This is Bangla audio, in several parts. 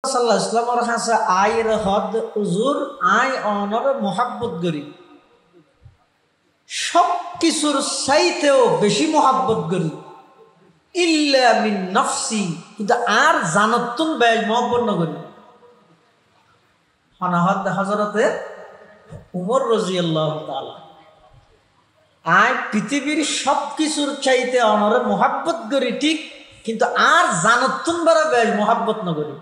সাল্লাল্লাহু আলাইহি ওয়াসাল্লামের কাছে আয়ের হদ হুজুর আয় অনর মোহাব্বত করি, সব কিছুর চাইতেও বেশি মোহাব্বত করি, ইল্লা মিন নফসি, কিন্তু আর জানতুন বেশ মোহাব্বত না করি। হনাহদ হযরতে উমর রাদিয়াল্লাহু তাআলা আয় পৃথিবীর সব কিছুর চাইতে অনরে মোহাব্বত করি ঠিক, কিন্তু আর জানতুন বারা বেশ মোহাব্বত না করি।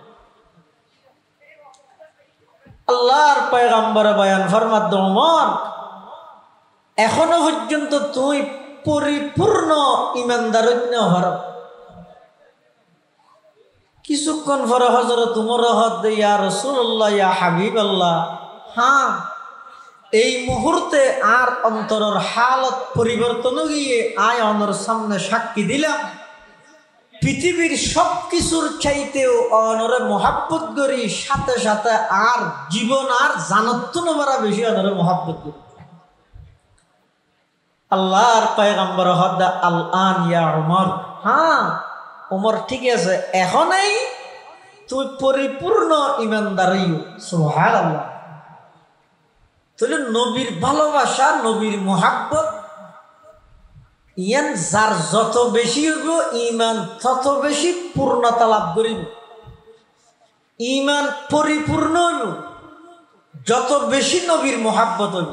আল্লাহর পয়গম্বর বয়ান ফরমাত, ওমর এখনো পর্যন্ত তুই পরিপূর্ণ ইমানদার হর। কিছুক্ষণ পরে হযরত উমর হদ, ইয়া রাসূলুল্লাহ, ইয়া হাবিবাল্লাহ, হ্যাঁ এই মুহূর্তে আর অন্তরের হালত পরিবর্তন গিয়ে আয় অনর সামনে সাক্ষী দিলাম, পৃথিবীর সব কিছুর চাইতেও অনরে মোহাব্বত করি, সাথে সাথে আর জীবন আর জানতুন বারা বেশি অনরে মোহাব্বত করি। আল্লাহর পয়গম্বর হদ, আল আন ইয়া উমর, হ্যাঁ উমর ঠিক আছে, এখনই তুই পরিপূর্ণ ইমানদার। সুবহানাল্লাহ। তাহলে নবীর ভালোবাসা, নবীর মোহাব্বত ইয়ান যার যত বেশি হইব ইমান তত বেশি পূর্ণতা লাভ করিব। ইমান পরিপূর্ণ হইব যত বেশি নবীর মোহাব্বত হইব।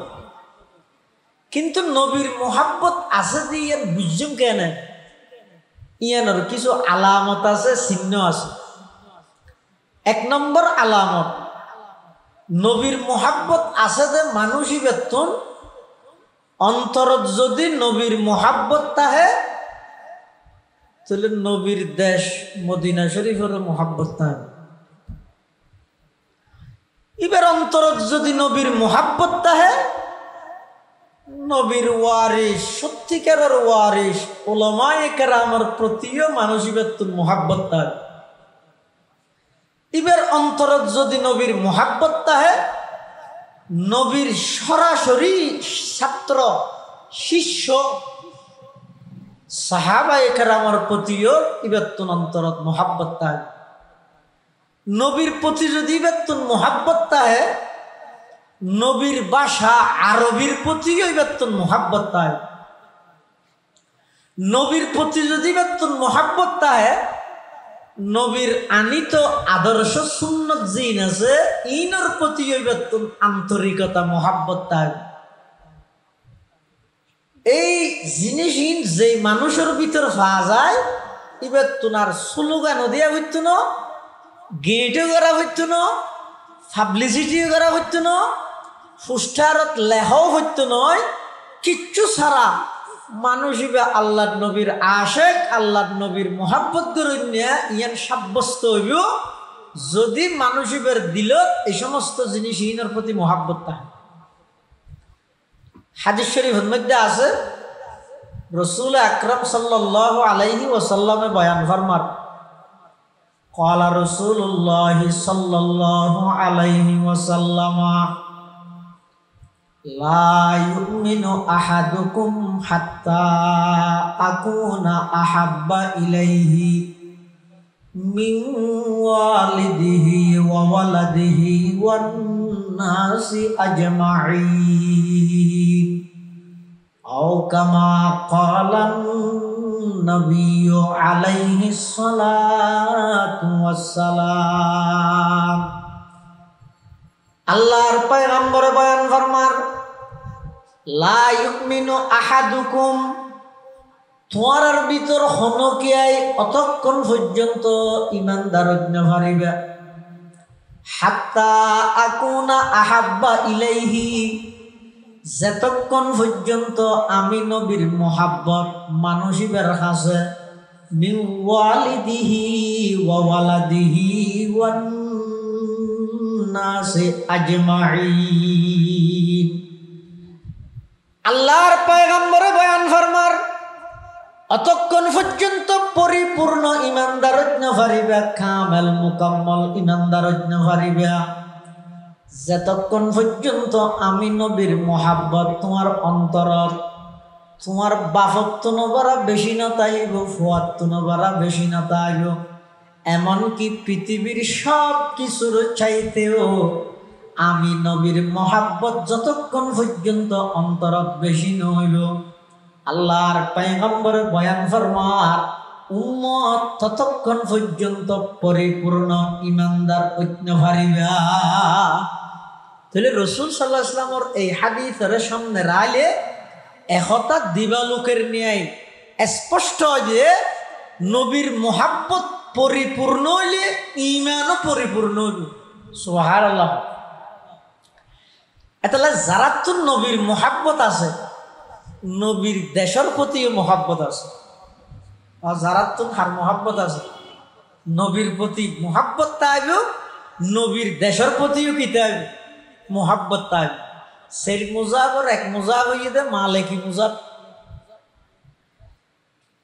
কিন্তু নবীর মোহাব্বত আছে যে ইয়ান বুঝুম কেন, ইয়ানোর কিছু আলামত আছে, চিহ্ন আছে। এক নম্বর আলামত, নবীর মোহাব্বত আছে যে মানুষই বেতন অন্তরত যদি নবীর মোহাব্বত তাহে, তাহলে নবীর দেশ মদিনা শরীফের মোহাব্বত তাহে। এবার অন্তরত যদি নবীর মোহাব্বত তাহে, নবীর ওয়ারিস, সত্যিকারের ওয়ারিস উলামায়ে কেরামের প্রতিও মানুষই বেতন মোহাব্বত তাহে। এবার অন্তরত যদি নবীর মোহাব্বত তাহে, নবীর সরাসরি ছাত্র শিষ্য সাহাবায়ে কেরামের প্রতিও ইবাতুন অন্তরত মোহাব্বত তাহে। নবীর প্রতি যদি ইবাতুন মোহাব্বত তাহে, নবীর ভাষা আরবির প্রতিও ইবাতুন মোহাব্বত তাহে। নবীর প্রতি যদি ইবাতুন মোহাব্বত তাহে, নবীর আনিত আদর্শ সুন্নত জিন আছে ইনর প্রতি বেতন আন্তরিকতা মোহাব্বত তাই। এই জিনিস যে মানুষের ভিতর পাওয়া যায়, এবার তোমার স্লোগানও দেওয়া হইতো না, গেটও করা হইতো না, পাবলিসিটিও করা হইতো না, পোস্টারত লেখাও হইতো নয়, কিচ্ছু ছাড়া মানুষ আল্লাহ নবীর আশেক, আল্লাহ নবীর মোহাব্বত করিয়া ইয়ান সাব্যস্ত হইব যদি মানুষ দিল এই সমস্ত জিনিস ইনার প্রতি মোহাব্বত থাকে। হাদিস শরীফের মধ্যে আছে, রাসূল আকরাম সাল্লাল্লাহু আলাইহি ওয়াসাল্লামে বয়ান ফরমার, ক্বালা রাসূলুল্লাহ সাল্লাল্লাহু আলাইহি ওয়াসাল্লাম, লা ইউমিনু আহাদুকুম হাত্তা আকুনা আহাব্বা ইলাইহি মিন ওয়ালিদিহি ওয়া ওয়ালাদিহি ওয়ান নাসি আজমাঈন, আও কামা ক্বালান নবিয়্যু আলাইহিস সালাতু ওয়াসসালাম। আল্লাহর পয়গম্বর বয়ান ফরমার, লা ইউমিনু আহাদুকুম, তোমার ভিতর হনকিয়াই অতক্ষণ পর্যন্ত ইমানদার হইতে পারিবে, হাত্তা আকুনা আহাব্বা ইলাইহি, যতক্ষণ পর্যন্ত আমি নবীর মোহাব্বত মানুষের কাছে, মিন ওয়ালিদিহি ওয়া ওয়ালাদিহি ওয়ান নাসি আজমাঈন। আল্লাহর পয়গম্বর বয়ান ফরমার, অতক্ষণ পর্যন্ত পরিপূর্ণ ইমানদার হইতে পারিবে, কামেল মুকাম্মল ইমানদার হইতে পারিবে যতক্ষণ পর্যন্ত আমি নবীর মোহাব্বত তোমার অন্তরত, তোমার বাফত নবারা বেশি না তাইব, ফুয়াত নবারা বেশি না তাইব, এমনকি পৃথিবীর সব কিছুর চাইতেও আমি নবীর মহাব্বত যতক্ষণ পর্যন্ত অন্তরত বেশি নইল, আল্লাহর পয়গম্বর বয়ান ফরমার উম্মত ততক্ষণ পর্যন্ত পরিপূর্ণ ইমানদার ঐক্য হারিবা। তাহলে রসুল সাল্লাল্লাহু আলাইহি ওয়াসাল্লামর এই হাদিসের সামনে রাইলে একতা দিবালোকের ন্যায় স্পষ্ট যে নবীর মহাব্বত পরিপূর্ণ হইলে ঈমানও পরিপূর্ণ হইল। সুবহানাল্লাহ। এতলা যারা তো নবীর মহাব্বত আছে, নবীর দেশের প্রতিও মহাব্বত আছে, আর যারা তো হার মহাব্বত আছে, নবীর প্রতি মহাব্বত তাইব, নবীর দেশের প্রতিও কি তাইব মহাব্বত তাইব। সেই মুজাবর এক মুজাব হইয়ে দে মালিকি মুজাব।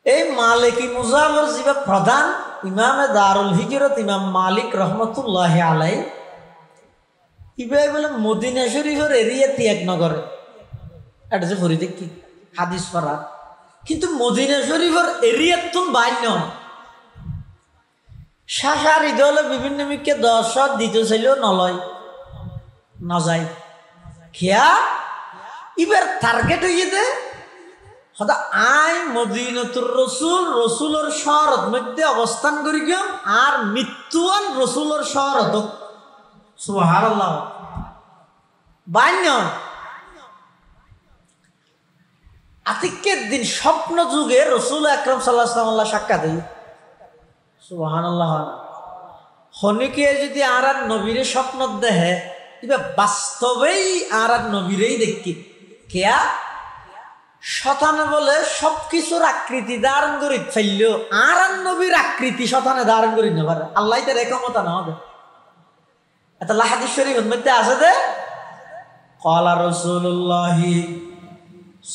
এই মালিকি মুজাবর যিবা প্রধান ইমামে দারুল হিজরত ইমাম মালিক রহমতুল্লাহ আলাই, ইবাই বলে মদিনা শরীফের এরিয়া ত্যাগ নগরে এটা যে ভরি দেখি হাদিস পড়া, কিন্তু মদিনা শরীফের এরিয়ার তুন বান্য শাসার ইদলে বিভিন্ন মিকে 10 দিতে চাইলেও নলয় নজাই খেয়া। এবার টার্গেট হয়ে দে সদা আই মদিনাতুর রসুল, রসুলের শহরত মধ্যে অবস্থান করি গিয়ে আর মৃত্যুয়ান রসুলের শহরত। সুবহানাল্লাহ। বান্য আতিকের দিন স্বপ্ন যুগে রসুল আকরাম সাল্লাল্লাহু আলাইহি ওয়াসাল্লাম সাক্ষাৎ হই। সুবহানাল্লাহ। হনিকে যদি আর নবীরে স্বপ্ন দেহে, এবার বাস্তবেই আর নবীরেই দেখি কেয়া শতানে বলে সবকিছুর আকৃতি ধারণ করি ফেললেও আর নবীর আকৃতি শতানে ধারণ করি না পারে। আল্লাহ তার একমতা না হবে। এত হাদিস শরীফের মধ্যে আছে যে ক্বালা রাসূলুল্লাহ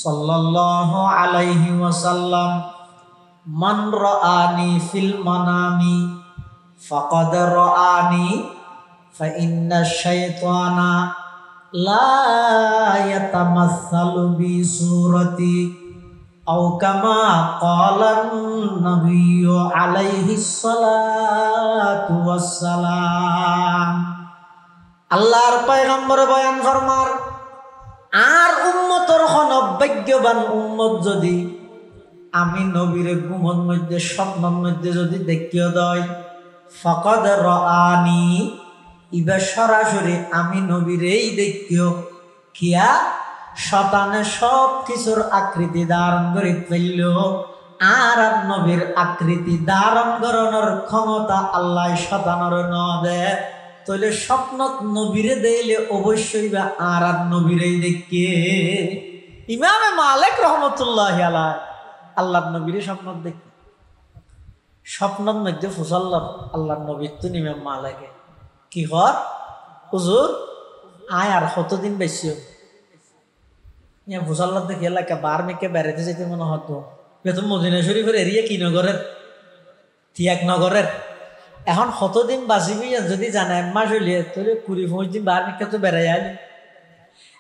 সাল্লাল্লাহু আলাইহি ওয়াসাল্লাম মান রাআনি ফিল মানামি ফাকাদ রাআনি ফা ইন্না শাইতানা লা ইয়াতামাসসালু বি সূরাতি আও কামা ক্বালান নবিয়্যু আলাইহিস সালাতু ওয়াস সালাম। আল্লাহর পয়গম্বর বয়ান ফরমার আর উম্মতর হন ভাগ্যবান উম্মত যদি আমি নবীর ঘুমন মধ্যে স্বপ্নের মধ্যে যদি দেখিও দেয়, ফাকাদ রাআনি ইবা সরাসরি আমি নবীরেই দেখিও কিয়া শতানে সব কিছুর আকৃতি ধারণ করে ফেলল, আর নবীর আকৃতি ধারণ করানোর ক্ষমতা আল্লাহ শতানোর ন দে। তাহলে স্বপ্নত নবীরে দিলে অবশ্যই বা আর নবীরেই দেখে। ইমামে মালিক রহমতুল্লাহ আলাইহি আল্লাহর নবীরে স্বপ্নত দেখি, স্বপ্নের মধ্যে ফুসাল্লার আল্লাহর নবীর তো ইমাম মালিকে কি হর হুজুর আয় আর কতদিন বেশি ফুসাল্লার দেখে এলাকা বার মেকে বেড়াতে যেতে মনে হতো। বেতন মদিনা শরীফের এরিয়া কি নগরের তিয়াক নগরের এখন কতদিন বাঁচিবি যদি জানে 1 মাস হইলে তোর 20-25 দিন বার মেকে তো বেড়াই আইলি।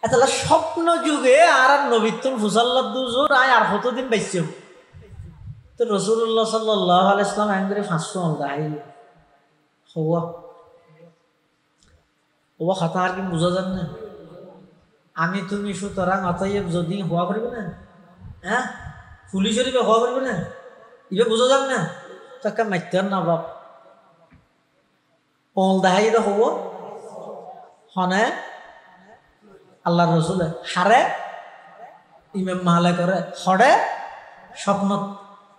এতলা স্বপ্ন যুগে আর নবীর ফুসাল্লার দুজোর আয় আর কতদিন বেশি তো রাসূলুল্লাহ সাল্লাল্লাহু আলাইহি ওয়াসাল্লাম আঙ্গুরে 500 অলদা আইলি হওয়া ওয়া কথা আর কি বুঝা যান না। আমি তুমি সুতরাং অতএব যদি হওয়া করবে না, হ্যাঁ পুলিশের হওয়া করবে না, ইবে বুঝা যান না তাকে মাইতার না বাপ অলদা হাই তো হবো হনে আল্লাহ রসুলে হারে ইমাম মালিক করে হরে স্বপ্ন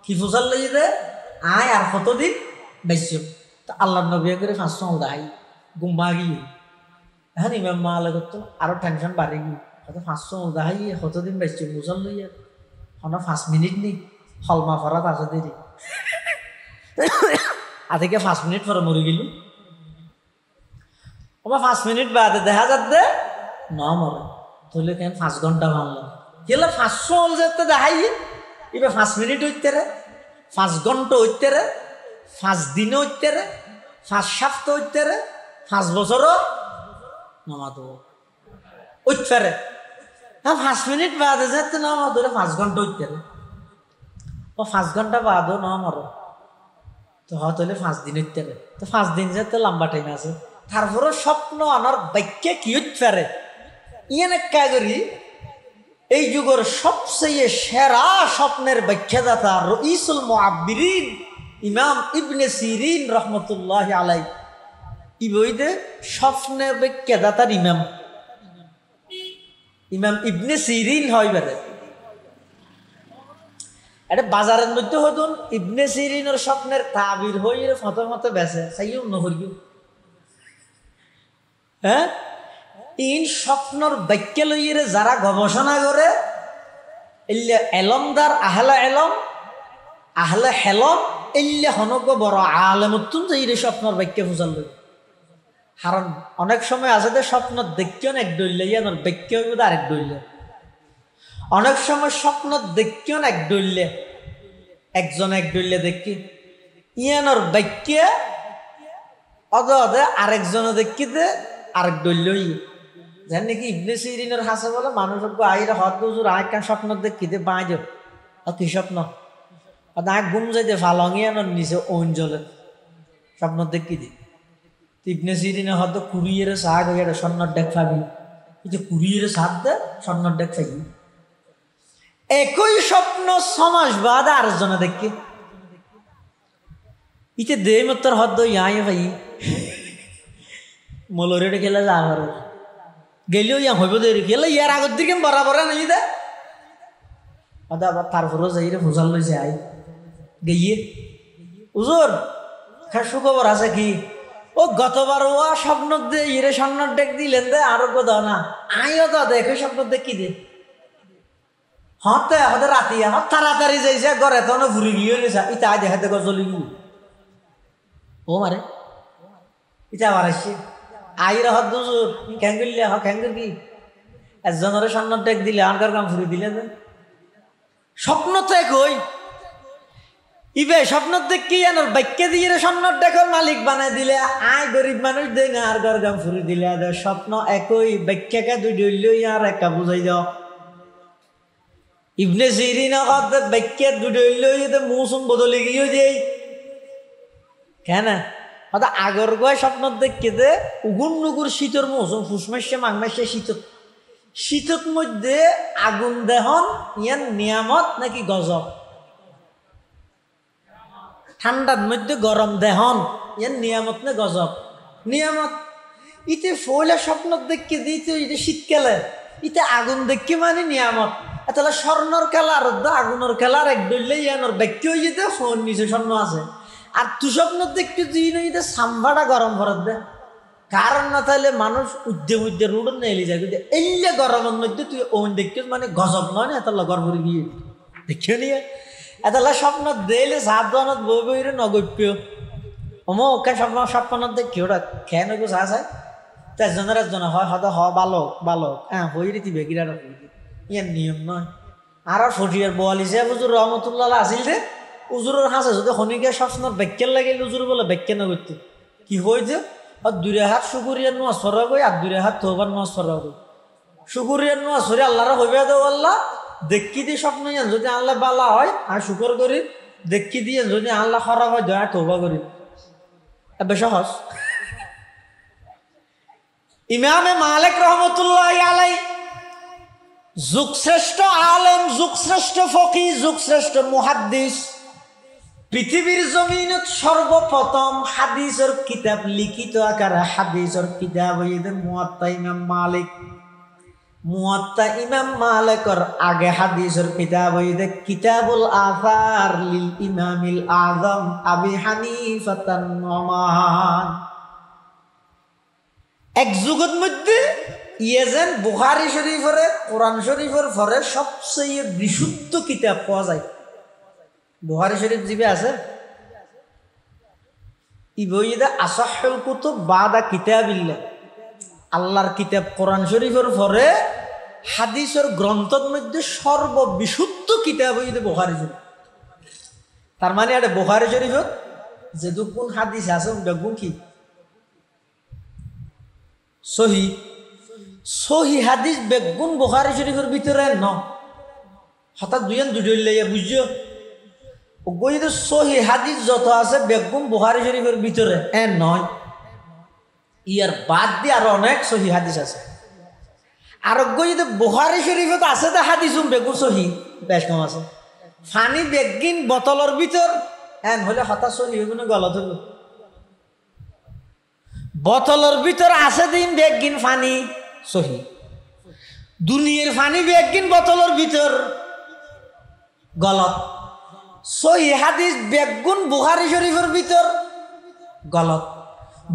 কি ফুসাল লই দে আয় আর কতদিন বেশি তা আল্লাহ নবী করে 500 অলদা হাই গুম্বা গিয়ে হ্যাঁ ইমাম মালিক তো আরো টেনশন বাড়ি গিয়ে হয়তো 500 অলদা হাই কতদিন বেশি ফুসাল লই হনা 5 মিনিট নেই হলমা ফরাত আছে দেরি আজকে 5 মিনিট পরে মরে গেল। 5 মিনিট বাদে দেখা যাচ্ছে না মরে তাহলে কেন 5 ঘন্টা মানলাম গেলে 500 হল যেতে দেখাই এবার 5 মিনিট হইতে রে 5 ঘন্টা হইতে রে 5 দিনে হইতে রে 5 সপ্তাহ হইতে রে 5 বছরও নামাজ উঠতে রে 5 মিনিট বাদে যেতে নামাজ ধরে 5 ঘন্টা হইতে রে 5 ঘন্টা বাদও না মরে তো হয়তো 5 দিন হইতে তো 5 দিন যেতে লম্বা টাইম আছে তারপরে স্বপ্ন আনার ব্যাখ্যা কি হইতে পারে ইয়ে একটা করি এই যুগের সবচেয়ে সেরা স্বপ্নের ব্যাখ্যাদাতা রইসুল মুআব্বিরিন ইমাম ইবনে সিরিন রহমতুল্লাহ আলাই এই বইতে স্বপ্নের ব্যাখ্যাদাতার ইমাম ইবনে সিরিন হয় বেড়ে এটা বাজারের মধ্যে হতুন ইবনে সিরিনের স্বপ্নের তাবির হয়ে ফটো বেছে চাইও নহরিও হ্যাঁ ইন স্বপ্নর ব্যাখ্যা লইয়ে যারা গবেষণা করে ইল্লা এলমদার আহলে হেলম ইল্লা হনক বড় আলেমতুন যাই স্বপ্নর ব্যাখ্যা ফুজাল লই কারণ অনেক সময় আছে যে স্বপ্ন দেখিও এক দৈল্য ইয়ানোর ব্যাখ্যা হইব আরেক দৈল্য অনেক সময় স্বপ্ন দেখিও এক দৈল্য একজন এক দৈল্য দেখি ইয়ানোর ব্যাখ্যা অদে আরেকজনে দেখিতে আরেক দৈল্য যেন নাকি ইবনে সিরিনের হাসে বলে মানুষ আইরে হদ হুজুর আরেকটা স্বপ্ন দেখিতে বাঁই যাও কি স্বপ্ন না ঘুম যাইতে ফালঙিয়ানোর নিচে অঞ্জলে স্বপ্ন দেখি দি ইবনে সিরিনে হয়তো কুড়িয়ে শাক হয়ে স্বর্ণর ডেক পাবি এই যে কুড়িয়ে শাক দে স্বর্ণর ডেক পাবি একই স্বপ্ন 6 মাস বাদ আরেকজনে দেখি ইতে দে মতর হদ ইয়াই ভাই মলরে খেলে যা আর গেলেও ইয়া হইব দে গেলে ইয়ার আগর দিকে বরাবর নাই দে আদা আবার তারপরও যাই রে ফুজাল লই যাই গিয়ে হুজুর সুখবর আছে কি ও গতবার ও স্বপ্ন দে ইরে স্বপ্নর ডেক দিলেন দে আরো দাও না আইও তো দেখো স্বপ্ন দেখি দে হতে হতে রাতি তাড়াতাড়ি যাইছে ঘরে তো ঘুরি গিয়ে নিছা ইটা আজ দেখাতে চলি গিয়ে ও মারে ইটা আবার আসছে আইরে হত হুজুর কেন করলে কেন কি একজনের স্বপ্নর ডেক দিলে আনকার কাম ঘুরি দিলে যে স্বপ্ন তো একই ইবে স্বপ্ন দেখি আনার বাক্যে দিয়ে স্বপ্নর দেখর মালিক বানাই দিলে আয় গরিব মানুষ দে না আর ঘর গাম ফুরি দিলে স্বপ্ন একই ব্যাখ্যাকে দুই ডইল আর একা বুঝাই দাও ইবনে সিরিন ব্যাখ্যা দুই ডইল মৌসুম বদলে গিয়ে দেই কেন হয়তো আগর গয় স্বপ্ন দেখি দে উগুন নুগুর শীতর মৌসুম ফুসমাসে মাঘমাসে শীতত মধ্যে আগুন দেহন ইয়ান নিয়ামত নাকি গজব ঠান্ডার মধ্যে গরম দেহন ইয়ান নিয়ামত না গজব নিয়ামত ইতে ফয়লা স্বপ্ন দেখে দিতে ইতে শীতকালে ইতে আগুন দেখে মানে নিয়ামত তাহলে স্বর্ণর খেলার আগুনের খেলার এক দইলে ইয়ানোর ব্যক্তি হয়ে যেতে ফোন নিচে স্বর্ণ আছে আর তু স্বপ্ন দেখতে তুই নইতে সাম্বাটা গরম ভরত দে কারণ না তাহলে মানুষ উদ্যে রুডন না এলি যায় কিন্তু এই যে গরমের মধ্যে তুই ওন দেখতে মানে গজব নয় না এতলা গর্ব গিয়ে দেখিও নিয়ে এতলা স্বপ্ন দিলে সাত দনত বই বইরে নগপ্য অমো ওকে স্বপ্ন দেখি ওটা খেয়ে নগো চা চাই একজনের হয় হয়তো বালক হ্যাঁ হয়ে রে তিবে কিরা ইয়ার নিয়ম নয় আর ফটিয়ার বোয়ালিছে হুজুর রহমতুল্লাহ আসিল রে উজুরের হাসে যদি শনিকে স্বপ্নর ব্যাখ্যা লাগিল উজুর বলে ব্যাখ্যা না করতে কি হয়েছে আর 2 হাত শুকুরিয়ার নোয়া সরা গই আর 2 হাত তোবার নোয়া সরা গই শুকুরিয়ার নোয়া সরে আল্লাহর হইবে দেও আল্লাহ দেখি দিয়ে স্বপ্ন ইয়ান যদি আল্লাহ বালা হয় আর শুকর করি দেখি দিয়ে যদি আল্লাহ খারাপ হয় দয়া তওবা করি বেশ সহজ ইমামে মালিক রহমতুল্লাহ আলাই যুগশ্রেষ্ঠ আলেম যুগশ্রেষ্ঠ ফকি যুগশ্রেষ্ঠ মুহাদ্দিস পৃথিবীর জমিনত সর্বপ্রথম হাদিসের কিতাব লিখিত আকারে হাদিসের কিতাব হইতে মুয়াত্তা ইমাম মালিক মুয়াত্তা ইমাম মালিকের আগে হাদিসের কিতাব হইতে কিতাবুল আসার লিল ইমামিল আযম আবি হানিফাতান নুমান এক যুগের মধ্যে ইয়েজেন বুখারী শরীফের কোরআন শরীফের পরে সবচেয়ে বিশুদ্ধ কিতাব পাওয়া যায় বুখারী শরীফ জিবে আছে ইবইদা আসাহুল কুতুব বাদা কিতাবিল্লাহ আল্লাহর কিতাব কোরআন শরীফের পরে হাদিসের গ্রন্থের মধ্যে সর্ববিশুদ্ধ কিতাব হইতে বুখারী শরীফ তার মানে এটা বুখারী শরীফত যে দুগুণ হাদিস আছে ওগুণ কি সহি হাদিস বেগুন বুখারী শরীফের ভিতরে ন হঠাৎ দুইজন দুইলাইয়া বুঝছো ওই যে সহি হাদিস যত আছে বেগম বুখারী শরীফের ভিতরে নয়, ইয়ার বাদ দিয়ে আরো অনেক সহি হাদিস আছে। আর যদি বুখারী শরীফত আছে তো হাদিসুম বেগুন সহি বেশ কম আছে। ফানি বেগিন বোতলের ভিতর হলে হঠাৎ সহি কোনো গলত হইব। বোতলের ভিতর আছে দিন বেগিন ফানি সহি, দুনিয়ার ফানি বেগিন বোতলের ভিতর গলত। সহি হাদিস বেগুন বুখারী শরীফের ভিতর গলত,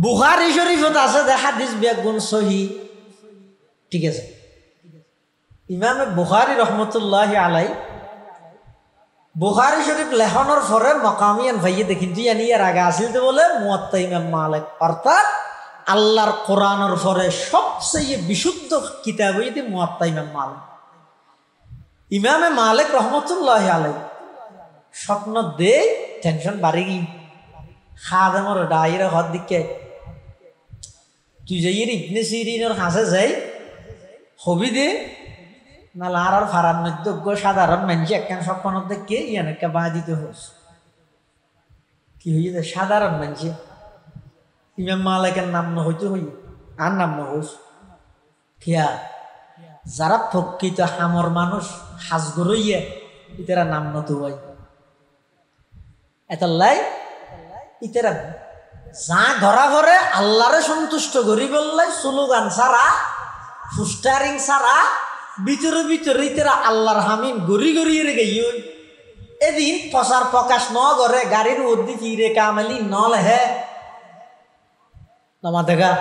বুখারী শরীফত আছে যে হাদিস বেগুন সহি। ঠিক আছে, ইমামে বুখারী রহমতুল্লাহি আলাই বুখারী শরীফ লেখনের পরে মকামিয়ান ভাইয়ে দেখিন তুই ইয়ার আগে আসিল তো বলে মুয়াত্তা ইমাম মালিক, অর্থাৎ আল্লাহর কোরআনের পরে সবচেয়ে বিশুদ্ধ কিতাব হইতে মুয়াত্তা ইমাম মালিক। ইমামে মালিক রহমতুল্লাহি আলাই স্বপ্ন দে টেনশন বাড়ি গি খাদেমর ডাইরে হদ দিকে তুই যাই ইবনে সিরিনের কাছে যাই হবি দে না আর ফারার নৈদ্য সাধারণ মানুষ একখান স্বপ্ন দেখে ইয়ানকে বা দিতে হোস কি হইয়ে সাধারণ মানুষ ইমাম মালিকের নাম ন হইতে হই আর নাম ন হোস খেয়া যারা প্রকৃত হামর মানুষ হাজগর ইয়ে ইতারা নাম নতো হয় এত লাই ইতারা যা ধরা ভরে আল্লাহরে সন্তুষ্ট করি বললে স্লোগান ছাড়া ফুস্টারিং ছাড়া ভিতরে ভিতরে ইতারা আল্লাহর হামিন গড়ি গড়িয়ে রেগে এদিন প্রচার প্রকাশ ন করে গাড়ির উদ্দি ফিরে কামালি নলেহে নমা দেখা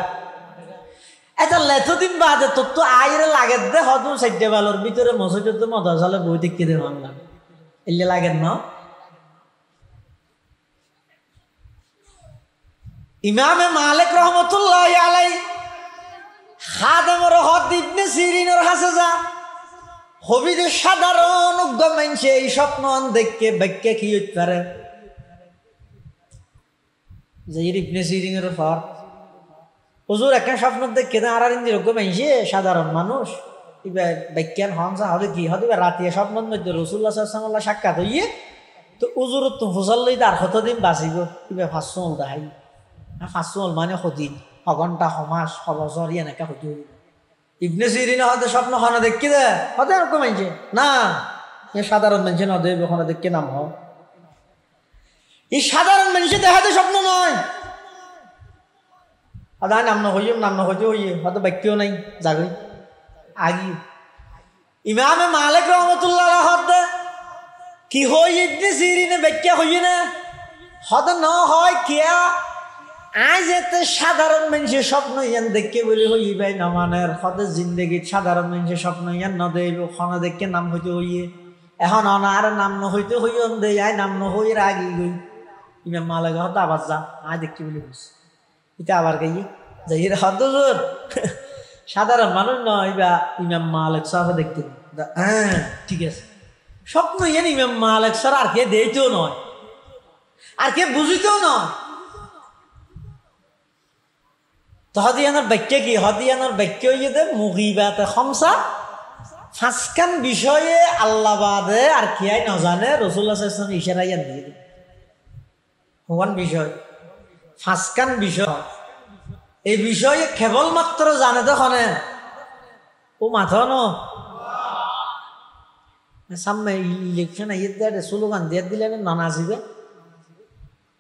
এটা লেথদিন বাদে তোর তো আইরে লাগে দে হদম সাইডে বালোর ভিতরে মসজিদ মজা চালে বই দেখতে দে বাংলা এলে লাগেন না। ইমামে মালিক রহমতুল্লাহি আলাই খাদেমর হদ ইবনে সিরিনের কাছে যা হবি যে সাধারণ উগ্র মানুষে এই স্বপ্ন দেখকে ব্যাখ্যা কি হইতে পারে যে ইবনে সিরিনের পর হুজুর একটা স্বপ্ন দেখে না আর উগ্র মানুষে সাধারণ মানুষ এবার ব্যাখ্যান হনসা হবে কি হবে রাতিয়া স্বপ্নের মধ্যে রাসূলুল্লাহ সাল্লাল্লাহু আলাইহি ওয়াসাল্লাম সাক্ষাৎ হইয়ে তো উজুর তো ফসল লই তার কতদিন বাঁচিব এবার 500 দেখাই 500 মানে সদিন ঘন্টা সমাজ সবছর এনেকা হতে হইব। ইবনে সিরিন হতে স্বপ্ন খানা দেখি দে হতে এরকম মানছে না এ সাধারণ মানুষে না দেব ওখানে দেখে নাম হোক এই সাধারণ মানুষে দেখাতে স্বপ্ন নয় আদায় নাম না হইতে হইয়ে হয়তো ব্যক্তিও নাই জাগই আগি ইমামে মালিক রহমতুল্লাহ হতে কি হই ইবনে সিরিনে ব্যাখ্যা হইয়ে না হতে ন হয় কিয়া আজ এতে সাধারণ মানুষের স্বপ্ন ইয়ান দেখে বলে হই ভাই নমানের হতে জিন্দগির সাধারণ মানুষের স্বপ্ন ইয়ান ন দেব খানা দেখে নাম হইতে হইয়ে এখন অনার নাম ন হইতে হইন দে আয় নাম ন হই আগি গই ইমাম মালিক হতে আবার যা আয় দেখতে বলে বুঝ এটা আবার গাইয়ে যাই হত সাধারণ মানুষ নয় বা ইমাম মালিক সাহেব দেখতে হ্যাঁ ঠিক আছে স্বপ্ন ইয়ান ইমাম মালিক স্যার আর কে দেইতেও নয় আর কে বুঝিতেও নয়। তো হদিয়ানোর ব্যাখ্যা কি হদিয়ানোর ব্যাখ্যা হইয়ে দে মুগিবাতে খমসা ফাঁসকান বিষয়ে আল্লাহ বাদে আর কি আই নজানে রাসূলুল্লাহ সাল্লাল্লাহু আলাইহি ওয়াসাল্লাম ইশারা ইয়ান দিয়ে দে কোন বিষয় ফাঁসকান বিষয় এই বিষয়ে কেবলমাত্র জানে তখন ও মাথা ন সামনে ইলেকশন আইয়ে দেয় স্লোগান দিয়ে দিলে নানা আসিবে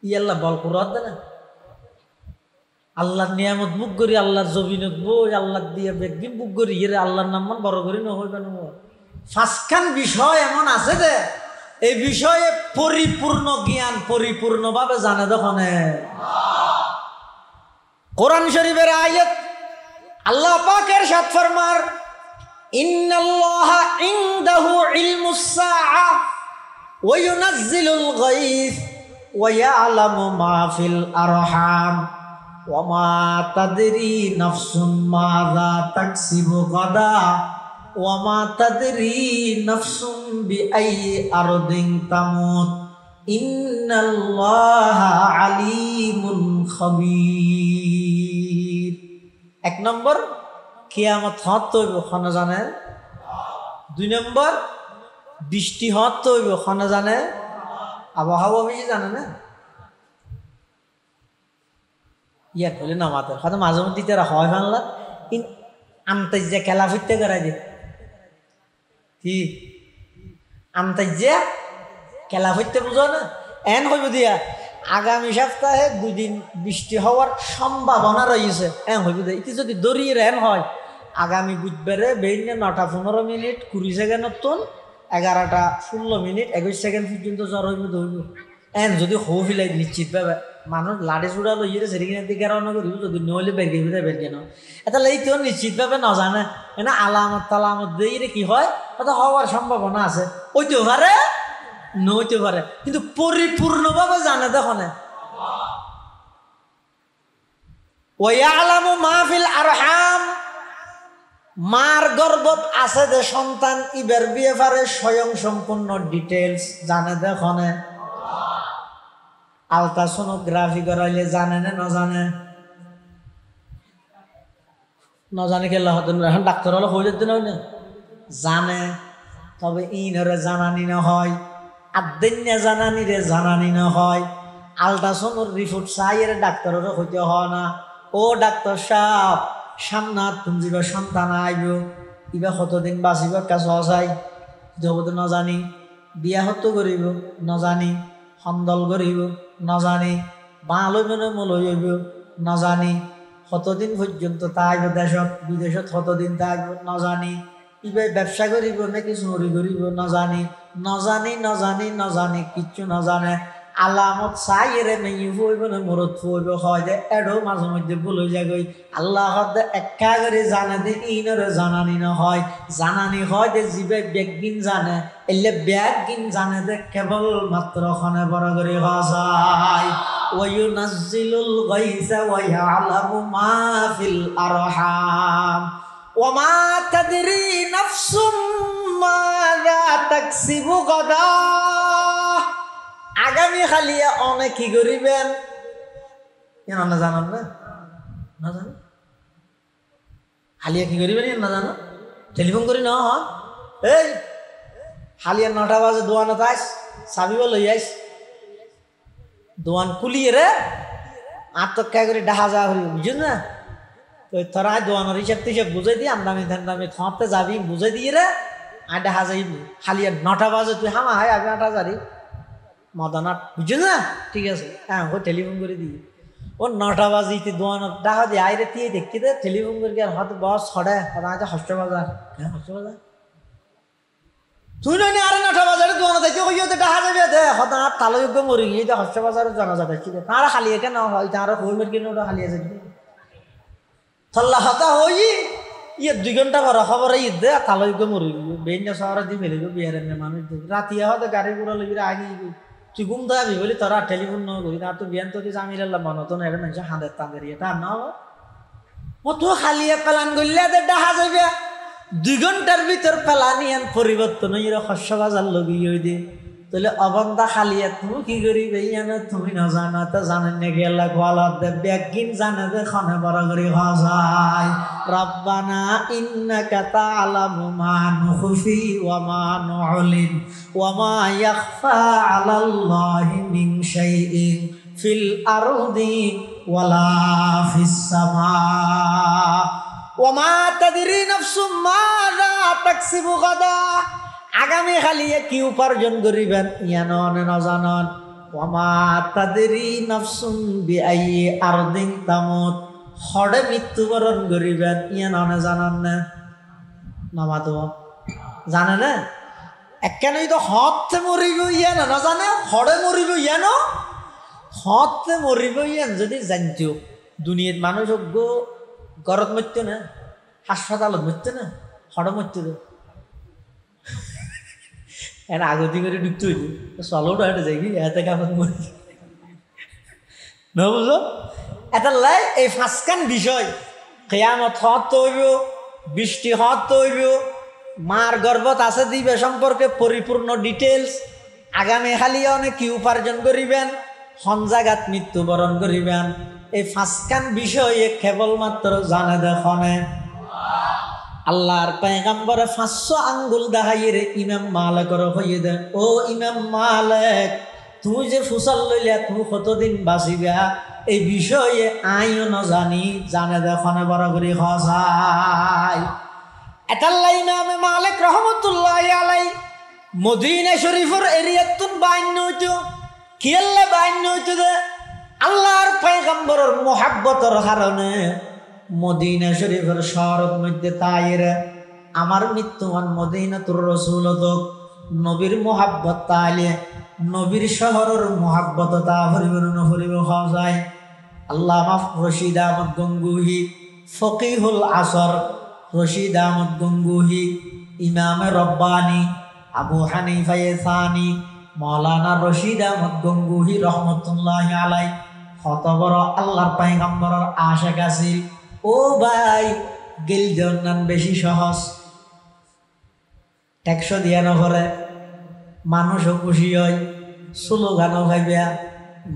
ইয়াল্লা বল কুরাত দে না আল্লাহর নিয়ামত বুক করি আল্লাহর জবিনত বই আল্লাহ দিয়ে বেগিন বুক করি এর আল্লাহর নাম বড় করি নহইবে না ফাঁসখান বিষয় এমন আছে যে এই বিষয়ে পরিপূর্ণ জ্ঞান পরিপূর্ণভাবে জানে তখন কোরআন শরীফের আয়াত আল্লাহ পাকের সাথ ফরমার ইন্নাল্লাহা ইনদাহু ইলমুস সাআ ওয়া ইউনাজ্জিলুল গায়থ ওয়া ইয়ালামু মা ফিল আরহাম ওয়া মা তাদরি নাফসুন মাযা তাকসিবু গাদা ওয়া মা তাদরি নাফসুন বিআইয়ি আরদিন তামুত ইন্নাল্লাহা আলিমুন খাবীর। এক নম্বর কিয়ামত হত হইব খানা জানে, দুই নম্বর বৃষ্টি হত হইব খানা জানে, আবহাওয়া বেশি জানে না ইয়া বলে না মাতার হয়তো মাঝে মধ্যে তারা হয় বাংলা আন্তাজ্যা খেলা ফুটতে করাই দে কি আন্তাজ্যা খেলা ফুটতে বুঝো না এন হইব দিয়া আগামী সপ্তাহে 2 দিন বৃষ্টি হওয়ার সম্ভাবনা রয়েছে এন হইব দিয়া ইতি যদি দড়িয়ে এন হয় আগামী বুধবারে বেইনে 9:15 মিনিট 20 সেকেন্ড নতুন 11:16 মিনিট 21 সেকেন্ড পর্যন্ত জ্বর হইব দৌড়ব এন যদি হো ফিলাই নিশ্চিত পাবে মানুষ লাড়ি চূড়া লইয়ে সেরিকিনা দিকে রওনা করিব যদি নহলে বের কেন এটা লাই কেউ নিশ্চিতভাবে নজানে এনে আলামত তালামত দিয়ে কি হয় এটা হওয়ার সম্ভাবনা আছে ওইতেও পারে নইতে পারে কিন্তু পরিপূর্ণভাবে জানে দেখনে ওয়ায়ালামু মা ফিল আরহাম মার গর্ভত আছে যে সন্তান ইবের বিয়ে পারে স্বয়ং সম্পূর্ণ ডিটেইলস জানে দেখনে আলট্রাসোনোগ্রাফি করাইলে জানে না নজানে কেলা হতেন এখন ডাক্তার হলে হয়ে যেতে নয় না জানে তবে ইনরে জানানি না হয় আদ্দিন্যা জানানিরে জানানি না হয় আলট্রাসোনোর রিপোর্ট চাইয়ের ডাক্তারেরও হইতে হয় না ও ডাক্তার সাহেব সামনাত তুমি যা সন্তান আইব ইবা কতদিন বাঁচিব কাছে চাই জগতে নজানি বিয়া হতো করিব নজানি সন্দল করিব নজানি বাঁলৈ মানে মলৈ হইব নজানি কতদিন পর্যন্ত তাইব দেশত বিদেশত কতদিন তাইব নজানি ইবে ব্যবসা করিব নাকি চুরি করিব নজানি কিচ্ছু নজানে আলামত চাইরে মেয়ে ফুইব না মরত ফুইব হয় যে এডো মাঝে মধ্যে ভুল হয়ে যাগই আল্লাহ একা করে জানে দে ইনরে জানানি না হয় জানানি হয় যে জিবে ব্যাগিন জানে এলে ব্যাগিন জানে দে কেবল মাত্র খনে বড় করে হসায় ওয়ায়ুনাজ্জিলুল গাইসা ওয়া ইয়ালামু মা ফিল আরহাম ওয়া মা তাদরি নাফসুম মাযা তাকসিবু গাদা আগামী খালিয়া অনেক কি করিবেন না জানান না জানো হালিয়া কি করিবেন না জানো টেলিফোন করি না এই হালিয়া 9টা বাজে দোয়ানত আইস চাবিব লই আইস দোয়ান খুলিয়ে রে আত্মক্যা করে ডাহা যাওয়া করিব বুঝুন না তো তোরা দোয়ানোর হিসাব টিসাব বুঝাই দিয়ে আমদামি ধান্দামি খাওয়াতে যাবি বুঝাই দিয়ে রে আর ডাহা যাইবি হালিয়া 9টা বাজে তুই হামা হয় আমি 8টা যারি মদানাট বুঝছো না ঠিক আছে হ্যাঁ ও টেলিফোন করে দিই ও 9টা বাজিতে দোয়ান ডাহা দিয়ে আইরে দিয়ে দেখি দে টেলিফোন করে আর হয়তো বস ছড়ে হয়তো হস্তবাজার হ্যাঁ হস্তবাজার তুই নয় আরে 9টা বাজারে দোয়ান দেখি ওই ডাহা যাবে দে হয়তো আর তালযোগ্য মরি গিয়ে যে হস্তবাজারে জানা যাবে ঠিক আছে তারা খালি কেন হয় তারা হইমের কিনে ওটা খালি আছে থল্লা হতা হই ইয়ে 2 ঘন্টা পর খবর ঈদ দে তালযোগ্য মরি গিয়ে বেঞ্জা শহরে দিয়ে ফেলিব বিহারের মানুষ রাতিয়া হয়তো গাড়ি ঘোড়া লবি আগে তুই ঘুম থাকবি বলি তোরা টেলিফোন ন করি আর তো বিয়ান তো জামিল মনত না এটা মানুষ হাঁদের তাঁদের এটা না ও তো খালিয়ে পেলান করলে ডাহা যাবে 2 ঘন্টার ভিতর পেলানি আন পরিবর্তন শস্য বাজার লগি হয়ে দিয়ে তাহলে অবন্ধা খালিয়া তুমি কি করিবে ইয়ানো তুমি না জানো তো জানেন নাকি আল্লাহ গোয়ালত দে ব্যাগিন জানে দে খনে বড় করে হসায় রব্বানা ইন্নাকা তা'লামু মা নুখফি ওয়া মা নু'লিন ওয়া মা ইয়াখফা 'আলাল্লাহি মিন শাইইন ফিল আরদি ওয়ালা ফিস সামা ওয়া মা তাদরি নাফসুম মাযা তাকসিবু গাদা আগামী খালিয়ে কি উপার্জন করিবেন ইয়ান নজানন ওয়া মা তাদরি নাফসুম বিআইয়ি আরদিন তামুত হড়ে মৃত্যুবরণ করিবেন ইয়ান জানান না নামাতো জানে না একখানেই তো হতে মরিব ইয়ান না জানে হড়ে মরিব ইয়ান হতে মরিব ইয়ান যদি জানতো দুনিয়ার মানুষ গরত মরতো না হাসপাতালত মরতো না হড়ে মরতো এর আগতি করে ঢুকতে হইল চলোটা হেঁটে যাই কি এতে কাপড় মরি না বুঝো এটা লাই এই ফাঁসকান বিষয় কেয়ামত হতে হইব বৃষ্টি হতে হইব মার গর্ভত আছে দিবে সম্পর্কে পরিপূর্ণ ডিটেলস আগামী খালি অনেক কি উপার্জন করিবেন হনজাগাত মৃত্যুবরণ করিবেন এই ফাঁসকান বিষয়ে কেবলমাত্র জানে দেখনে আল্লাহর পয়গম্বর 500 আঙ্গুল দেখাইয়ে রে ইমাম মালিকের হইয়ে দেন ও ইমাম মালিক তুমি যে ফুসাল লইলা তুমি কতদিন বাঁচিবা এই বিষয়ে আইও ন জানি জানে দেখনে বড় করে খসাই। এটাল্লাই ইমামে মালিক রহমতুল্লাহি আলাই মদিনা শরীফের এরিয়াতুন বাইন্য হইতো কিয়াল্লা বাইন্য হইতো দে আল্লাহর পয়গম্বরের মুহাব্বতের কারণে মদিনা শরীফের শহরের মধ্যে তাইরে আমার মৃত্যুমান মদিনাতুর রাসূলত নবীর মুহাব্বত তাইলে নবীর শহরের মুহাব্বত তা পরিবর্তন হইব যায়। আল্লামা রশিদ আহমদ গঙ্গুহি ফকিহুল আসর, রশিদ আহমদ গঙ্গুহি ইমামে রব্বানি, আবু হানিফা সানি, মাওলানা রশিদ আহমদ গঙ্গুহি রহমতুল্লাহি আলাই কত বড় আল্লাহর পয়গম্বরের আশিক আছিল। ও ভাই গেল দেওয়ান বেশি সহজ, ট্যাক্স দিয়া নভরে, মানুষও খুশি হয়, স্লোগানও পাইবা,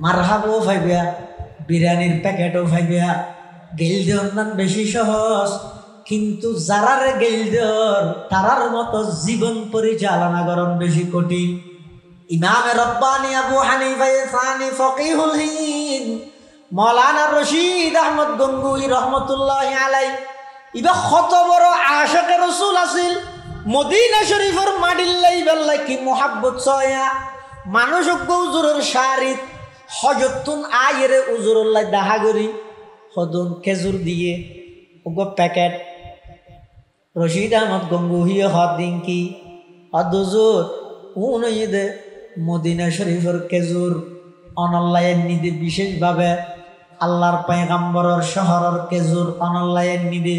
মারহাবও পাইবা, বিরিয়ানির প্যাকেটও পাইবা। গেল দেওয়ান বেশি সহজ, কিন্তু যারারে গেল দেওয়ার তারার মতো জীবন পরিচালনা করন বেশি কঠিন। ইমামে রব্বানি আবু হানিফা সানি ফকিহুল হিন্দ মাওলানা রশিদ আহমদ গঙ্গুহি রহমতুল্লাহি আলাই ইবা কত বড় আশিকে রাসূল আছিল। মদিনা শরীফের মাডিল্লাই বেল্লাই কি মুহাব্বত ছয়া মানুষ উজুরের শারিত হজতুন আইরে উজুরুল্লাহ দাহা করি হদুন খেজুর দিয়ে ওগো প্যাকেট রশিদ আহমদ গঙ্গুহি হদিন কি হদুজুর উনইদে মদিনা শরীফের খেজুর অনল্লায়ের নিদে বিশেষভাবে আল্লাহর পয়গম্বরের শহরের খেজুর অনল্লায়ের নিদে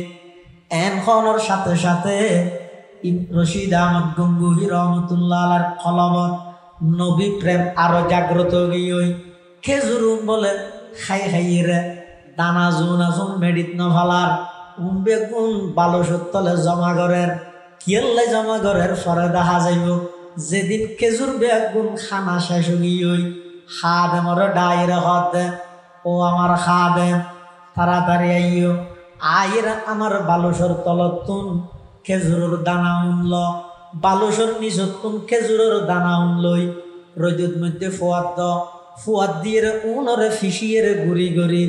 এনখনের সাথে সাথে রশিদ আহমদ গঙ্গুহি রহমতুল্লাহ আলার কলমত নবী প্রেম আরো জাগ্রত গিয়ে খেজুর বলে খাই খাইয়ে দানা জুন আসুন মেডিত নভালার বেগুন বালুসর তলে জমা করেন কিয়াল্লাই জমা করেন পরে দেখা যাইব যেদিন খেজুর বেগুন খানা শেষ গিয়ে খাদেমর ডাইরে হত ও আমার খাদেম তাড়াতাড়ি আইও আইরা আমার বালুসর তলতুন খেজুরের দানা উনল, বালুসর নিচতুন খেজুরের দানা উনলই রোদের মধ্যে ফুয়াদ দিয়ে উনরে ফিসিয়ে গুড়ি গড়ি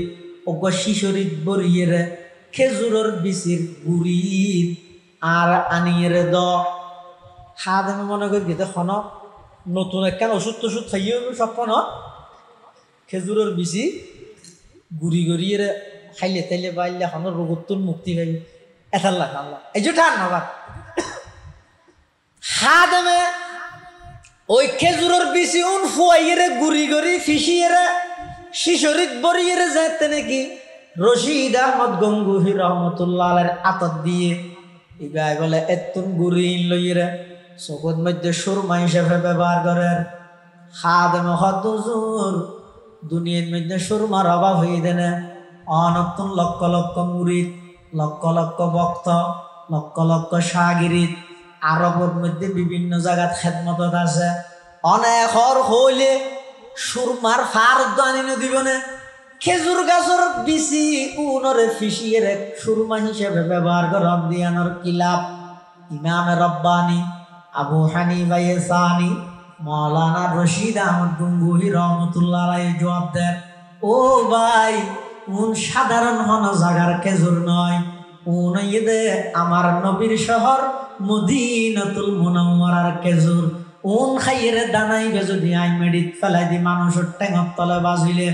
অজ্ঞ শিশরিত বরিয়ে খেজুরের বিচির গুড়ি আর আনিয়ে দ খাদেমে মনে করি গেতে খন নতুন একখান ওষুধ টষুধ খাইয়ে সব খেজুরের বিচি গুড়ি গড়িয়ে খাইলে তাইলে বাইলে এখন রোগতুন মুক্তি পাই এথাল্লা আল্লাহ এই যে ঠান নবা খাদেমে ওই খেজুরের বিচি উন ফুয়াইয়ে গুড়ি গড়ি ফিসিয়ে শিশরিত বরিয়ে যেতে নাকি রশিদ আহমদ গঙ্গুহি রহমতুল্লাহ আলাইহির আতত দিয়ে ইবাই বলে এতুন গুড়ি লইয়ে চকুর মধ্যে সুরমা হিসেবে ব্যবহার করেন। খাদেমে হদুজুর দুনিয়ার মধ্যে সুরমার অভাব হয়ে দেনে অনতুন লক্ষ লক্ষ মুরিদ, লক্ষ লক্ষ ভক্ত, লক্ষ লক্ষ শাগিরিদ আরবের মধ্যে বিভিন্ন জায়গাত খেদমতত আছে। অনেকর হইলে সুরমার ফার আনি দিব না খেজুর গাছের বিচি উনরে ফিসিয়ে সুরমা হিসেবে ব্যবহার করেন দিয়ানোর কিলাপ। ইমামে রব্বানি আবু হানিফা সানি মাওলানা রশিদ আহমদ গঙ্গুহি রহমতুল্লাহ আলাইহি জবাব দেন, ও ভাই উন সাধারণ হন জাগার খেজুর নয়, উন ইদে আমার নবীর শহর মদিনাতুল মুনাওয়ারার খেজুর। উন খাইয়ের দানাইবে যদি আই মেডিত ফেলাই দি মানুষের টেঙর তলে বাজিলে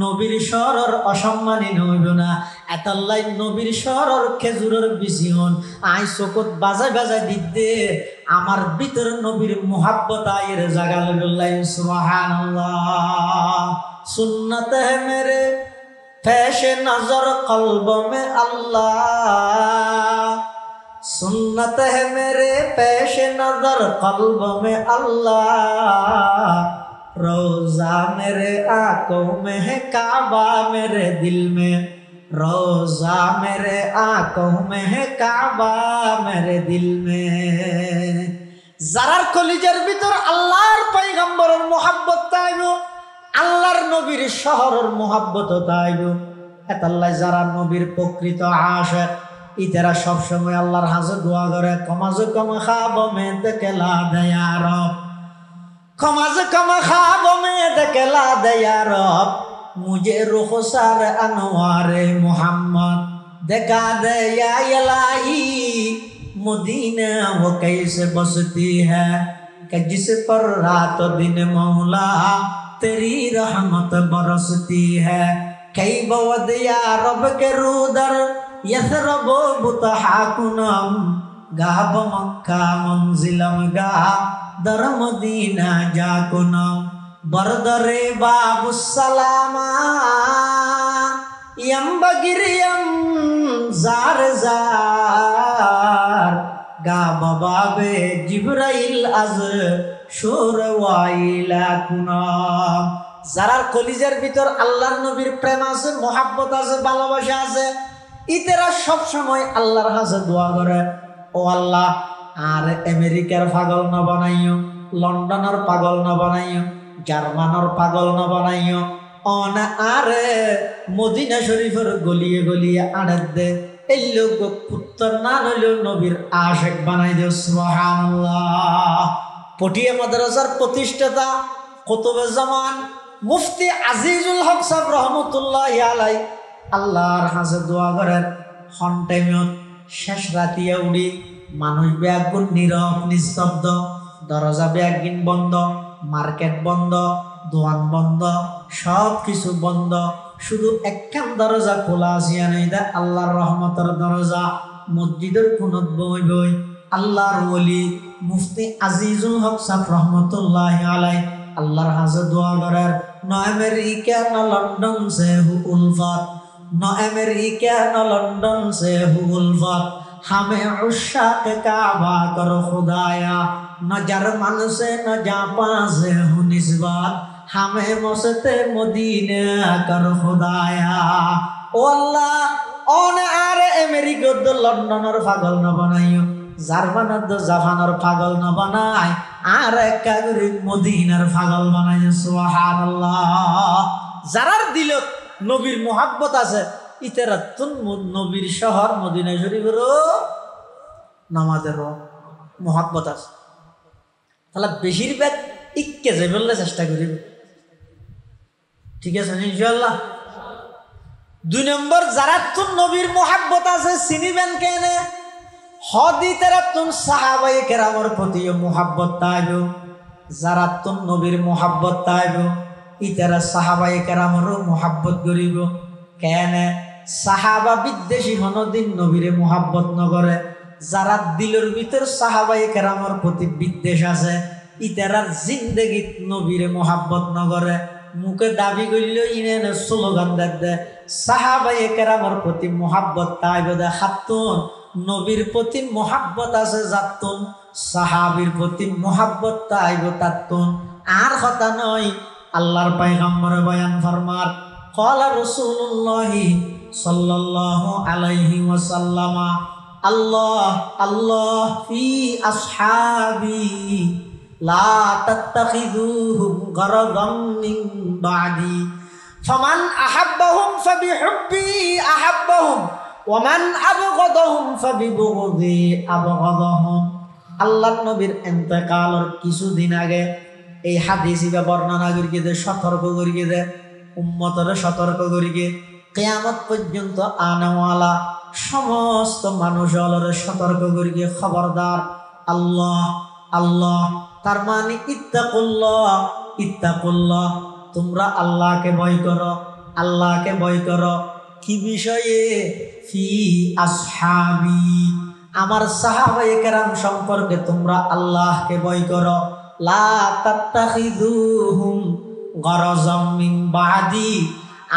নবীর শহরের অসম্মানী নইব না। এতাল্লাই নবীর শহরের খেজুরের বিচি হন আই চকুত বাজাই বাজাই দিতে আমার ভিতর নবীর মুহাব্বত আইয়ের জাগা লইল্লাই সুবহানাল্লাহ। সুন্নত হে মেরে পেশে নজর কলব মে আল্লাহ, सुन्नत है मेरे पेश नजर कल्ब में अल्लाह, रोजा मेरे आंखों में है काबा मेरे दिल में, रोजा मेरे आंखों में है काबा मेरे दिल में। যারার কলিজার ভিতর আল্লাহর পয়গম্বরের মুহাব্বত তাইব, আল্লাহর নবীর শহরের মুহাব্বত তাইব, এতাল্লাহ যারা নবীর প্রকৃত আশিক ইতারা সবসময় আল্লাহর হাজে দোয়া করে কমাজে কম খাব মে দেখে লা দেয়া রব, ক্ষমা से ক্ষমা ख्वाबों में दिखला दे या रब मुझे रुखसार अनवारे मोहम्मद दिखा दे या इलाही मदीना वो कैसे बसती है कि जिस पर रात दिन मौला तेरी रहमत बरसती है कई बवद या रब के रूदर यथरब बुतहाकुनम गाब मक्का मंजिलम गा दर मदीना जाकुनम बरदरे बाबु सलामा यम बगिरियम जार जार गा बाबे जिब्राइल अज शोर वाइला कुनम যারার কলিজার ভিতর আল্লাহর নবীর প্রেম আছে মোহাব্বত আছে ভালোবাসা আছে ইতেরা সব সময় আল্লাহর কাছে দোয়া করে ও আল্লাহ আর আমেরিকার পাগল না বানাইও লন্ডনের পাগল না বানাইও জার্মানের পাগল না বানাইও অনা আরে মদিনা শরীফের গলিয়ে গলিয়ে আড়ে দে এই লোক পুত্র না হলেও নবীর আশিক বানাই দে সুবহানাল্লাহ। পটিয়া মাদ্রাসার প্রতিষ্ঠাতা কুতুবে জামান মুফতি আজিজুল হক সাহেব রহমতুল্লাহি আলাই আল্লাহর কাছে দোয়া করেন হন টাইমত শেষ রাতিয়া উড়ি মানুষ ব্যাগুন নীরব নিস্তব্ধ দরজা ব্যাগিন বন্ধ মার্কেট বন্ধ দোকান বন্ধ সব কিছু বন্ধ শুধু একখান দরজা খোলা আসিয়া নেই দা আল্লাহর রহমতের দরজা মসজিদের কোনত বই বই আল্লাহর ওলি মুফতি আজিজুল হক সাহেব রহমতুল্লাহি আলাই আল্লাহর হাজে দোয়া করার ন আমেরিকা ন লন্ডন সে হু উলফত ন আমেরিকা ন লন্ডন সে হু উলফত हमें उशाक काबा करो खुदाया न जर्मन से न जापान से हूँ निस्बत हमें मस्ते मदीना करो खुदाया ओ अल्लाह ओन आरे अमेरिका दो लंदन और पागल न बनाइयो জার্মান দো জাপানের পাগল না বানায় আর একটা করে মদিনার পাগল বানায় সুবহানাল্লাহ। যারার দিলত নবীর মোহাব্বত আছে ইতারাতুন নবীর শহর মদিনা শরীফেরও নামাজেরও মোহাব্বত আছে তাহলে বেশিরভাগ ইক্কে যে বললে চেষ্টা করিব ঠিক আছে ইনশাআল্লাহ। 2 নম্বর যারাতুন নবীর মোহাব্বত আছে চিনিবেন কেনে হদি তারাতুন সাহাবায়ে কেরামের প্রতি মোহাব্বত তাইব যারাতুন নবীর মোহাব্বত তাইব ইতারা সাহাবায়ে কেরামেরও মোহাব্বত করিব কেনে সাহাবা বিদ্বেষী হনদিন নবীরে মোহাব্বত নগরে যারা দিলের ভিতর সাহাবায়ে কেরামের প্রতি বিদ্বেষ আছে ইতারার জিন্দেগিত নবীরে মোহাব্বত নগরে মুখে দাবি করলেও ইনে স্লোগান দে সাহাবায়ে কেরামের প্রতি মোহাব্বত তাইব দে হাতুন নবীর প্রতি মোহাব্বত আছে যাতুন সাহাবীর প্রতি মোহাব্বত তাইব তাতুন আর কথা নয় আল্লাহর পয়গম্বরে বয়ান ফরমার قال رسول الله صلى الله عليه وسلم الله الله في أصحابي لا تتخذوهم غرضا من بعدي فمن أحبهم فبحبي أحبهم ومن أبغضهم فببغضي أبغضهم আল্লাহর নবীর ইন্তেকালের কিছুদিন আগে এই হাদিসে বর্ণনা করিয়ে দে সতর্ক করিয়ে দে উম্মতরে সতর্ক করিয়ে কিয়ামত পর্যন্ত আনাওয়ালা সমস্ত মানুষের সতর্ক করিয়ে খবরদার আল্লাহ আল্লাহ তার মানে ইত্তাকুল্লাহ ইত্তাকুল্লাহ তোমরা আল্লাহকে ভয় করো আল্লাহকে ভয় করো কি বিষয়ে ফি আসহাবি আমার সাহাবায়ে কেরাম সম্পর্কে তোমরা আল্লাহকে ভয় করো লা তাত্তাখিযুহুম গরজাম মিন বাদি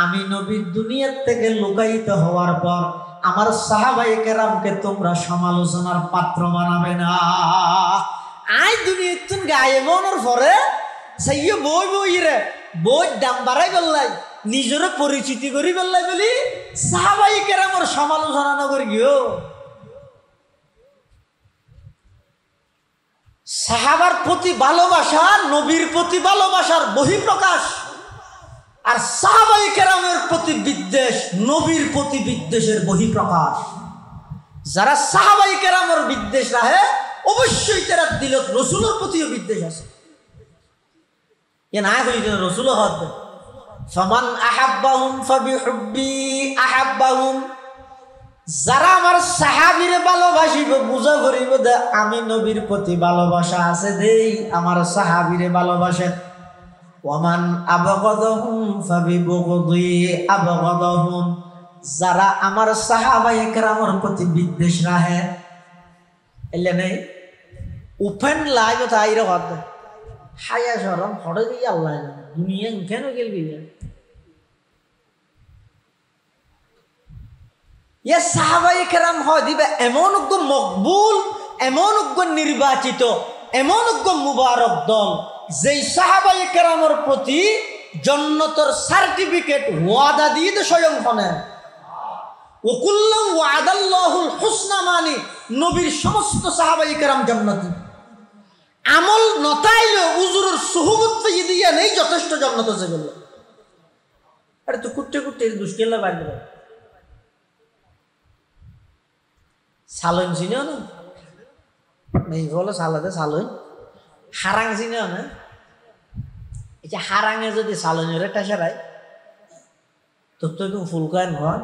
আমি নবী দুনিয়া থেকে লুকায়িত হওয়ার পর আমার সাহাবায়ে কেরামকে তোমরা সমালোচনার পাত্র বানাবে না। আই দুনিয়া তুন গায়েবনের পরে সাইয়ো বই বই রে বই দাম বাড়াই বললাই নিজের পরিচিতি করি বললাই বলি সাহাবায়ে কেরামের সমালোচনা না করি গিও সাহাবার প্রতি ভালোবাসা নবীর প্রতি ভালোবাসার বহিঃপ্রকাশ আর সাহাবায়ে কেরামের প্রতি বিদ্বেষ নবীর প্রতি বিদ্বেষের বহিঃপ্রকাশ। যারা সাহাবায়ে কেরামের বিদ্বেষ রাখে অবশ্যই তারা দিলত রাসূলের প্রতিও বিদ্বেষ আছে এ না হইছে রাসূল হদ ফামান আহাব্বাহুম ফাবিহুব্বি আহাব্বাহুম যারা আমার সাহাবীরে ভালোবাসিব বুঝা করিব যে আমি নবীর প্রতি ভালোবাসা আছে দেই আমার সাহাবীরে ভালোবাসেন ওয়ামান আবগাদাহুম ফাবিবুগদি আবগাদাহুম যারা আমার সাহাবায়ে কেরামের প্রতি বিদ্বেষ রাখে এলে নেই ওপেন লাইভ তাইরে হদ হায়া শরম হড়ে দিয়ে আল্লাহ দুনিয়া কেন গেলবি ইয়া সাহাবায়ে কেরাম হয় দিবে এমন উগ্র মকবুল এমন উগ্র নির্বাচিত এমন উগ্র মুবারক দল যেই সাহাবায়ে কেরামের প্রতি জান্নাতের সার্টিফিকেট ওয়াদা দিয়ে তো স্বয়ং হনে ওকুল্লু ওয়াদাল্লাহুল হুসনা মানে নবীর সমস্ত সাহাবায়ে কেরাম জান্নাতি আমল নতাইলে উজুরের সুহবত পেয়ে দিয়ে নেই যথেষ্ট জান্নাত আছে বলল আরে তো কুট্টে কুট্টে দুষ্কেল্লা বাইরে সালন চিনেও না নেই বলো সালাদে সালন হারাং চিনেও না এই যে হারাঙে যদি সালনের টাসারায় তোর তো একদম ফুলকান হয়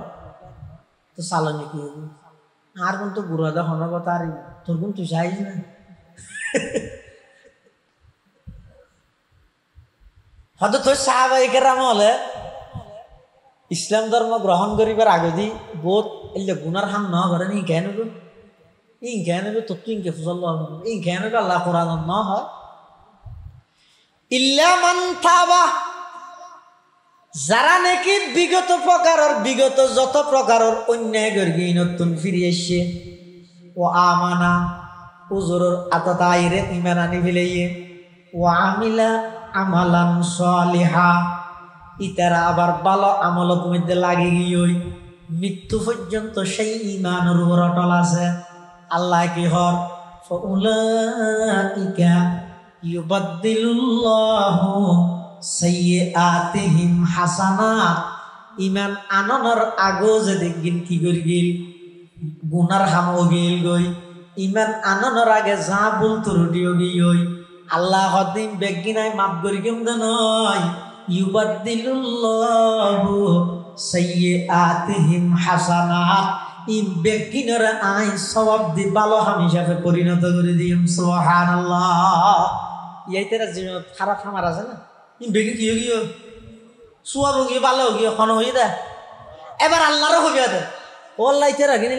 তো সালনে কি হবে আর কোন তো গুড়া দা হন কথা আর তোর কোন তুই চাইস না হয়তো তোর সাহাবায়ে কেরাম হলে ইসলাম ধর্ম গ্রহণ করিবার আগে দি বহুত এলে গুনার হাম ন করে নি কেন গো ই কেন গো তো তুই কে ফুজল ই কেন গো আল্লাহ কোরআন ন হয় ইল্লা মান তাবা যারা নাকি বিগত যত প্রকারের অন্যায় করি নতুন ফিরে এসে ও আমানা উজুরের আতাতাইরে ঈমান আনি ফেলাইয়ে ও আমিলা আমালান সালিহা ইতারা আবার ভালো আমলত মধ্যে লাগি গিয়ে মৃত্যু পর্যন্ত সেই ঈমানের উপর অটল আছে আল্লাহ কি হর ফাউলাইকা ইউবাদদিলুল্লাহু সাইয়্যাতিহিম হাসানাত ঈমান আননের আগো যে দেখগিন কি করি গিল গুনার হামো গিল গই ঈমান আননের আগে যা ভুল ত্রুটিও গিয়ে আল্লাহ হদিন বেগিনায় মাফ করি কেমন নয় ইউবাদদিলুল্লাহু সাইয়্যাতিহিম হাসানাত ই বেগিনরা আই সওয়াব দি ভালো হাম হিসাবে পরিণত করে দিম সুবহানাল্লাহ ইয়াইতেরা যে খারাপ আমার আছে না ই বেগি কি গিয়ে সুয়াব গিয়ে ভালো গিয়ে খন হই দে এবার আল্লাহরও হইয়া দে ও আল্লাহ ইতেরা গিনি